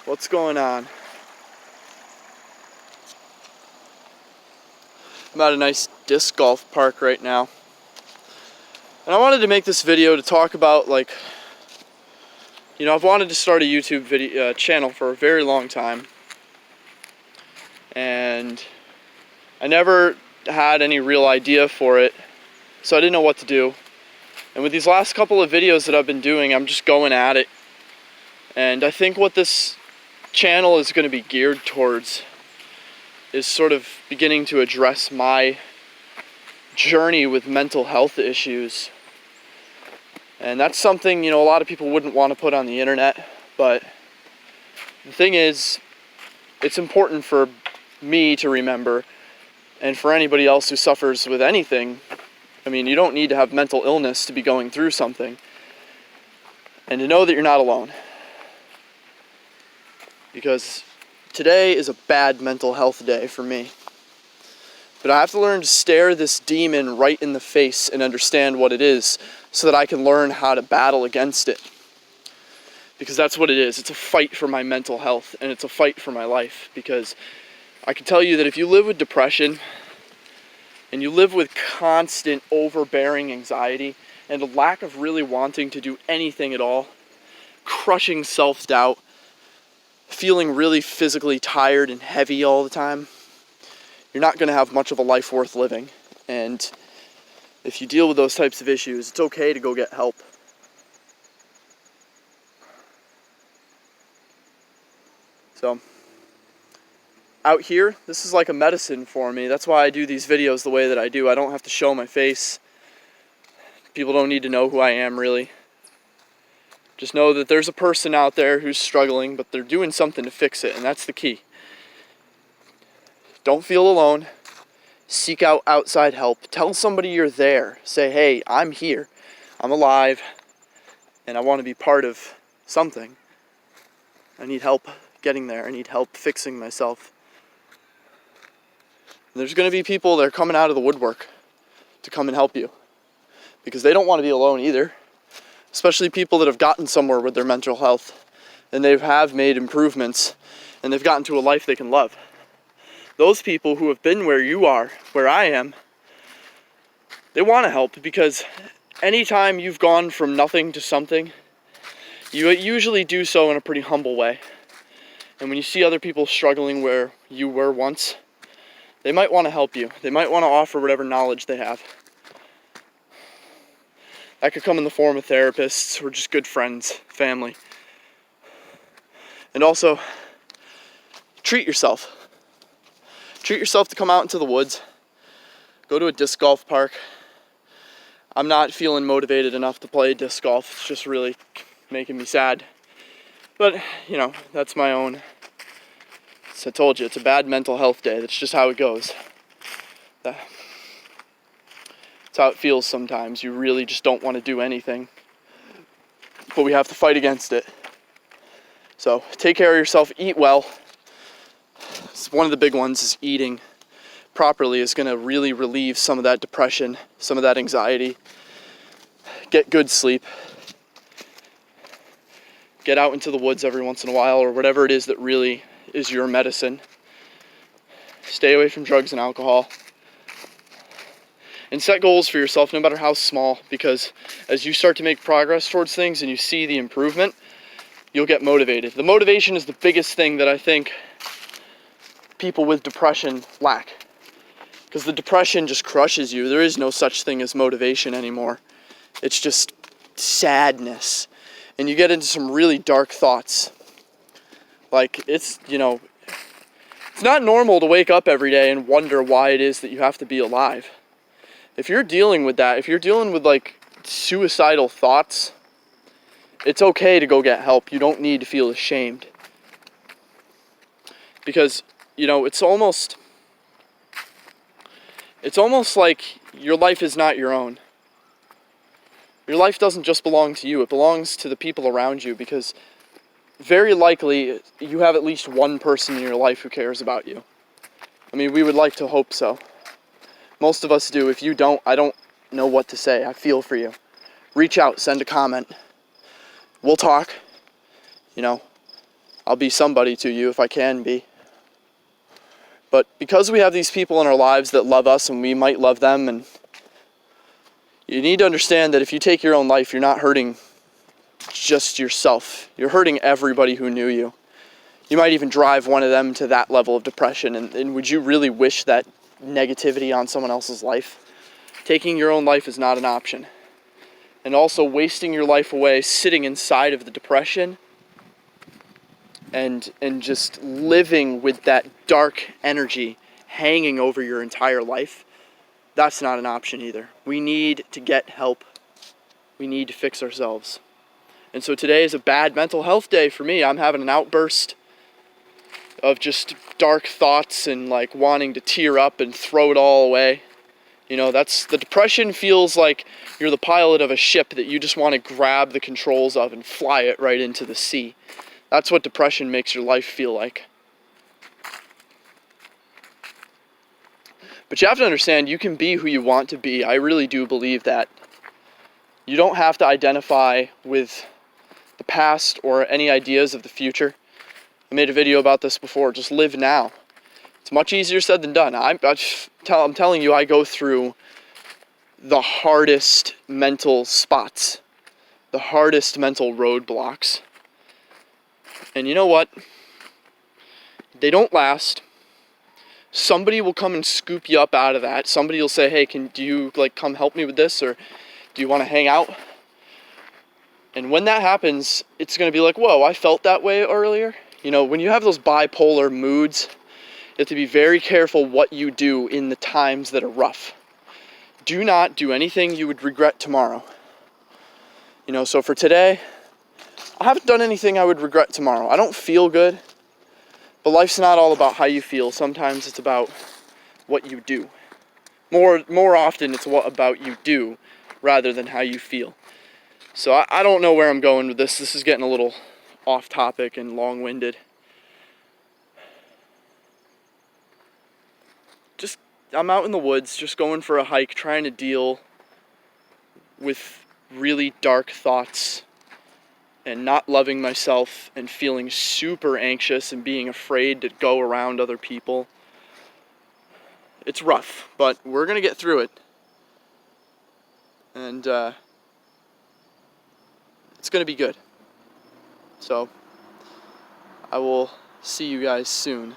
What's going on? I'm at a nice disc golf park right now. And I wanted to make this video to talk about, I've wanted to start a YouTube video channel for a very long time. And I never had any real idea for it, so I didn't know what to do. And with these last couple of videos that I've been doing, I'm just going at it. And I think what this channel is going to be geared towards is sort of beginning to address my journey with mental health issues. And that's something, a lot of people wouldn't want to put on the internet, but the thing is, it's important for me to remember, and for anybody else who suffers with anything. I mean, you don't need to have mental illness to be going through something, and to know that you're not alone. Because today is a bad mental health day for me. But I have to learn to stare this demon right in the face and understand what it is so that I can learn how to battle against it. Because that's what it is. It's a fight for my mental health, and it's a fight for my life. Because I can tell you that if you live with depression and you live with constant overbearing anxiety and a lack of really wanting to do anything at all, crushing self-doubt, feeling really physically tired and heavy all the time, you're not going to have much of a life worth living. And if you deal with those types of issues, it's okay to go get help. So, out here, this is like a medicine for me. That's why I do these videos the way that I do. I don't have to show my face. People don't need to know who I am, really. Just know that there's a person out there who's struggling, but they're doing something to fix it, and that's the key. Don't feel alone. Seek out outside help. Tell somebody you're there. Say, hey, I'm here. I'm alive, and I want to be part of something. I need help getting there. I need help fixing myself. And there's going to be people that are coming out of the woodwork to come and help you, because they don't want to be alone either. Especially people that have gotten somewhere with their mental health, and they have made improvements, and they've gotten to a life they can love. Those people who have been where you are, where I am, they want to help, because anytime you've gone from nothing to something, you usually do so in a pretty humble way. And when you see other people struggling where you were once, they might want to help you. They might want to offer whatever knowledge they have. That could come in the form of therapists or just good friends, family. And also, treat yourself. Treat yourself to come out into the woods. Go to a disc golf park. I'm not feeling motivated enough to play disc golf. It's just really making me sad. But, that's my own. So I told you, it's a bad mental health day. That's just how it goes. That's how it feels sometimes. You really just don't want to do anything. But we have to fight against it. So take care of yourself. Eat well. One of the big ones is eating properly is going to really relieve some of that depression, some of that anxiety. Get good sleep. Get out into the woods every once in a while, or whatever it is that really is your medicine. Stay away from drugs and alcohol. And set goals for yourself, no matter how small, because as you start to make progress towards things and you see the improvement, you'll get motivated. The motivation is the biggest thing that I think people with depression lack, because the depression just crushes you. There is no such thing as motivation anymore. It's just sadness, and you get into some really dark thoughts. It's not normal to wake up every day and wonder why it is that you have to be alive. If you're dealing with that, if you're dealing with suicidal thoughts, it's okay to go get help. You don't need to feel ashamed. Because, it's almost like your life is not your own. Your life doesn't just belong to you. It belongs to the people around you, because very likely you have at least one person in your life who cares about you. I mean, we would like to hope so. Most of us do. If you don't, I don't know what to say. I feel for you. Reach out, send a comment. We'll talk. I'll be somebody to you if I can be. But because we have these people in our lives that love us and we might love them, and you need to understand that if you take your own life, you're not hurting just yourself. You're hurting everybody who knew you. You might even drive one of them to that level of depression. And would you really wish that negativity on someone else's life? Taking your own life is not an option. And also wasting your life away sitting inside of the depression and just living with that dark energy hanging over your entire life, that's not an option either. We need to get help. We need to fix ourselves. And so today is a bad mental health day for me. I'm having an outburst of just dark thoughts and like wanting to tear up and throw it all away. You know, that's the depression feels like you're the pilot of a ship that you just want to grab the controls of and fly it right into the sea. That's what depression makes your life feel like. But you have to understand, you can be who you want to be. I really do believe that. You don't have to identify with the past or any ideas of the future. I made a video about this before. Just live now. It's much easier said than done. I'm telling you, I go through the hardest mental spots, the hardest mental roadblocks. And you know what? They don't last. Somebody will come and scoop you up out of that. Somebody will say, hey, do you come help me with this? Or do you want to hang out? And when that happens, it's going to be like, whoa, I felt that way earlier. You know, when you have those bipolar moods, you have to be very careful what you do in the times that are rough. Do not do anything you would regret tomorrow. You know, so for today, I haven't done anything I would regret tomorrow. I don't feel good, but life's not all about how you feel. Sometimes it's about what you do. More often, it's what about you do rather than how you feel. So I don't know where I'm going with this. This is getting a little off topic and long-winded. I'm out in the woods, just going for a hike, trying to deal with really dark thoughts and not loving myself and feeling super anxious and being afraid to go around other people. It's rough, but we're going to get through it. And it's going to be good. So I will see you guys soon.